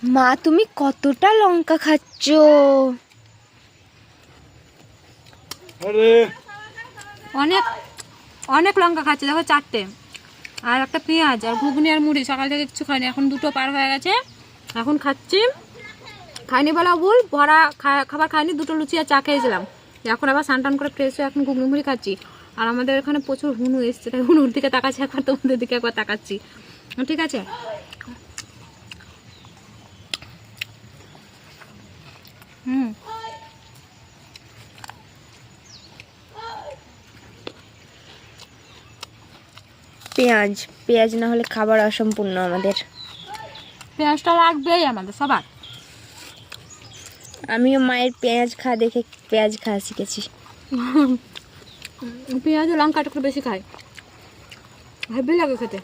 মা তুমি কতটা লঙ্কা খাচ্ছ? অনেক অনেক লঙ্কা খাচ্ছি, দেখো 4টে, আর একটা পেঁয়াজ আর ঘুগনি আর মুড়ি। সকাল থেকে কিছু খাইনি, এখন 2টো পার হয়ে গেছে, এখন খাচ্ছি। খাইনি বলা ভুল, ভরা খাবার খাইনি, 2টো লুচি আর চা খেয়েছিলাম। এখন আবার স্নান টান করে ফ্রেশ হয়ে এখন ঘুগনি মুড়ি খাচ্ছি। আর আমাদের এখানে প্রচুর হুনু এসছে, তাই হুনুর দিকে তাকাচ্ছি একবার, তোমাদের দিকে একবার তাকাচ্ছি। ঠিক আছে, পেঁয়াজ পেঁয়াজ না হলে খাবার অসম্পূর্ণ আমাদের। পেঁয়াজটা লাগবেই আমাদের সবার। আমিও মায়ের পেঁয়াজ খাওয়া দেখে পেঁয়াজ খাওয়া শিখেছি। পেঁয়াজ ও লঙ্কাটা একটু বেশি খাই, হেভি লাগে খেতে।